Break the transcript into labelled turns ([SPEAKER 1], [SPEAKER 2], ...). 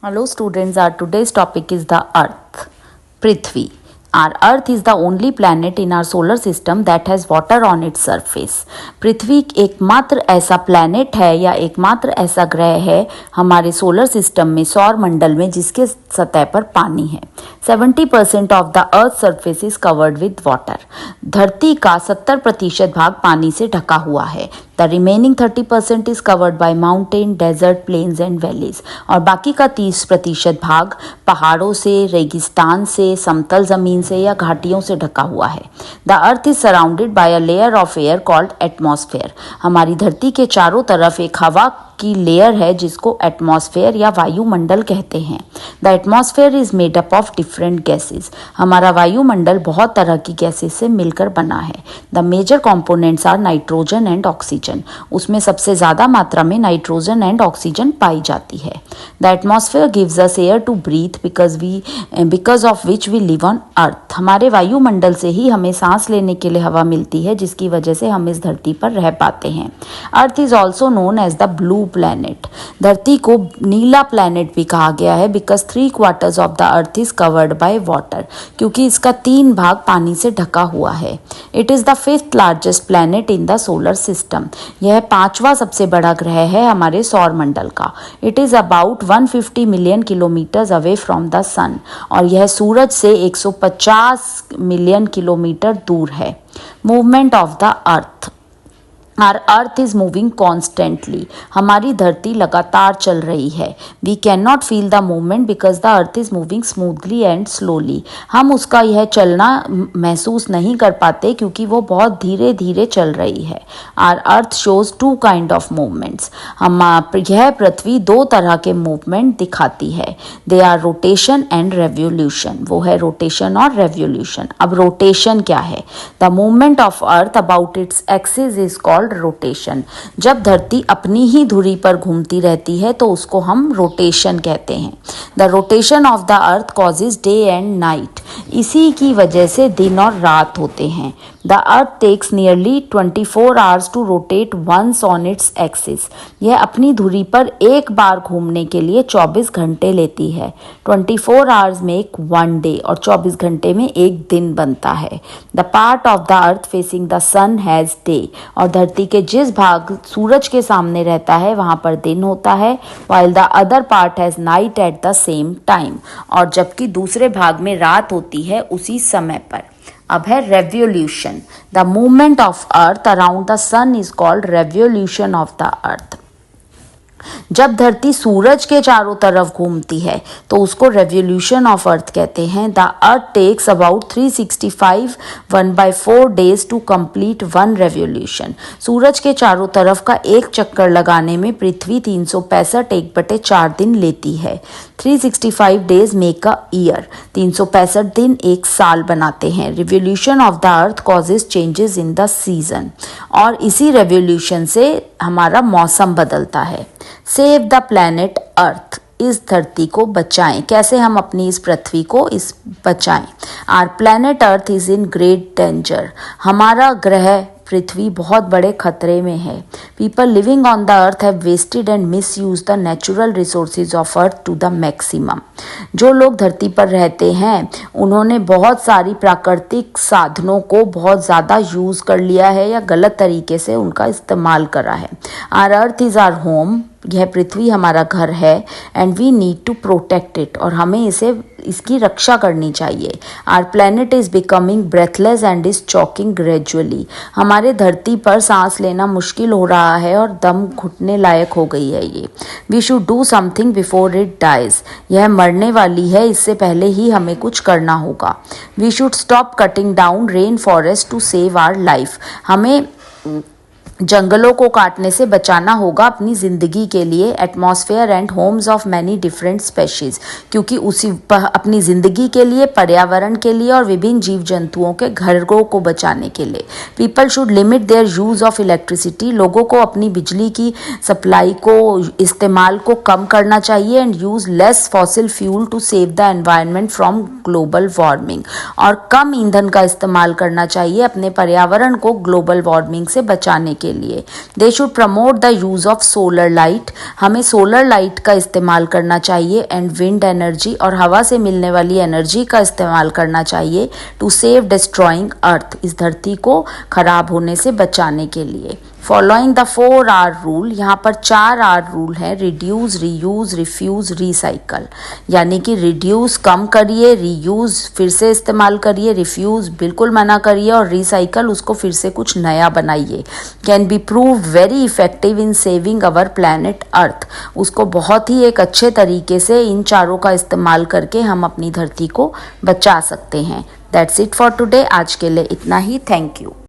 [SPEAKER 1] Hello students, our today's topic is the Earth, Prithvi. Our Earth is the only planet in our solar system that has water on its surface. पृथ्वी एकमात्र ऐसा planet है या एकमात्र ऐसा ग्रह है हमारे सोलर सिस्टम में, सौर मंडल में, जिसके सतह पर पानी है। 70% of the earth surface is covered with water. धरती का 70% भाग पानी से ढका हुआ है। The remaining 30% is covered by mountain, desert, plains and valleys. और बाकी का 30% भाग पहाड़ों से, रेगिस्तान से, समतल जमीन से या घाटियों से ढका हुआ है। The earth is surrounded by a layer of air called atmosphere. हमारी धरती के चारों तरफ एक हवा की लेयर है जिसको एटमॉस्फेयर या वायुमंडल कहते हैं। The atmosphere is made up of different gases. हमारा वायुमंडल बहुत तरह की गैसेस से मिलकर बना है। The major components are nitrogen and oxygen. उसमें सबसे ज़्यादा मात्रा में नाइट्रोजन एंड ऑक्सीजन पाई जाती है। The atmosphere gives us air to breathe because of which we live on earth. हमारे वायुमंडल से ही हमें सांस लेने के लिए हवा मिलती है, जिसकी वजह से हम इस धरती पर रह पाते हैं। Earth is also known as the blue planet. धरती को नीला प्लैनेट भी कहा गया है because 3/4 of the earth is covered by water, क्योंकि इसका 3 भाग पानी से ढका हुआ है। It is the 5th largest planet in the solar system. यह 5वां सबसे बड़ा ग्रह है हमारे सौर मंडल का। It is about 150 million kilometre away from the sun, और यह सूरज से 150 मिलियन किलोमीटर दूर है। Movement of the earth. Our earth is moving constantly. हमारी धरती लगातार चल रही है। We can not feel the movement because the earth is moving smoothly and slowly. हम उसका यह चलना महसूस नहीं कर पाते क्योंकि वो बहुत धीरे धीरे चल रही है। Our earth shows 2 kind of movements. यह पृथ्वी 2 तरह के मूवमेंट दिखाती है। They are rotation and revolution. वो है रोटेशन और रेवोल्यूशन। अब रोटेशन क्या है? The movement of earth about its axis is called rotation. जब धरती अपनी ही धुरी पर घूमती रहती है तो उसको हम रोटेशन कहते हैं। The rotation of the earth causes day and night. इसी की वजह से दिन और रात होते हैं। The earth takes nearly 24 hours to rotate once on its axis. यह अपनी धुरी पर एक बार घूमने के लिए 24 घंटे लेती है। 24 आवर्स में एक 1 डे और 24 घंटे में एक दिन बनता है। The part of the earth facing the sun has day. और धरती के जिस भाग सूरज के सामने रहता है वहां पर दिन होता है, while the other part has night at the same time. और जबकि दूसरे भाग में रात होती है उसी समय पर। अब है revolution. The movement of earth around the sun is called revolution of the earth. जब धरती सूरज के चारों तरफ घूमती है तो उसको रेवोल्यूशन ऑफ अर्थ कहते हैं। The earth takes about 365 1/4 days to complete 1 revolution. सूरज के चारों तरफ का एक चक्कर लगाने में पृथ्वी 365 1/4 दिन लेती है। 365 डेज मेक अ ईयर। 365 दिन एक साल बनाते हैं। Revolution of the earth causes changes in the season. और इसी रेवोल्यूशन से हमारा मौसम बदलता है। Save the planet earth. इस धरती को बचाएं। कैसे हम अपनी इस पृथ्वी को बचाएं? Our planet earth is in great danger. हमारा ग्रह पृथ्वी बहुत बड़े खतरे में है। People living on the earth have wasted and misuse the natural resources of earth to the maximum. जो लोग धरती पर रहते हैं उन्होंने बहुत सारी प्राकृतिक साधनों को बहुत ज़्यादा यूज़ कर लिया है या गलत तरीके से उनका इस्तेमाल करा है। Our earth is our home. यह पृथ्वी हमारा घर है and we need to protect it. और हमें इसकी रक्षा करनी चाहिए। Our planet is becoming breathless and is choking gradually. हमारे धरती पर सांस लेना मुश्किल हो रहा है और दम घुटने लायक हो गई है ये। We should do something before it dies. यह मरने वाली है, इससे पहले ही हमें कुछ करना होगा। We should stop cutting down rain forest to save our life. हमें जंगलों को काटने से बचाना होगा अपनी ज़िंदगी के लिए। Atmosphere and Holmes of many different species. क्योंकि अपनी ज़िंदगी के लिए, पर्यावरण के लिए और विभिन्न जीव जंतुओं के घरों को बचाने के लिए। People should limit there use of electricity. लोगों को अपनी बिजली की सप्लाई को, इस्तेमाल को कम करना चाहिए। And use less fossil fuel to save the environment from global warming. और कम ईंधन का इस्तेमाल करना चाहिए अपने पर्यावरण को ग्लोबल वार्मिंग से बचाने के के लिए। They should promote the use of solar light, हमें सोलर लाइट का इस्तेमाल करना चाहिए, एंड विंड एनर्जी और हवा से मिलने वाली एनर्जी का इस्तेमाल करना चाहिए टू सेव डिस्ट्रॉइंग अर्थ, इस धरती को खराब होने से बचाने के लिए। फॉलोइंग द 4R रूल, यहाँ पर 4R रूल है, रिड्यूस, रीयूज, रिफ्यूज, रिसाइकल। यानी कि रिड्यूस कम करिए, रीयूज फिर से इस्तेमाल करिए, रिफ्यूज बिल्कुल मना करिए, और रिसाइकल उसको फिर से कुछ नया बनाइए। Can be prove very effective in saving our planet earth, उसको बहुत ही एक अच्छे तरीके से इन चारों का इस्तेमाल करके हम अपनी धरती को बचा सकते हैं। दैट्स इट फॉर टुडे, आज के लिए इतना ही। Thank you.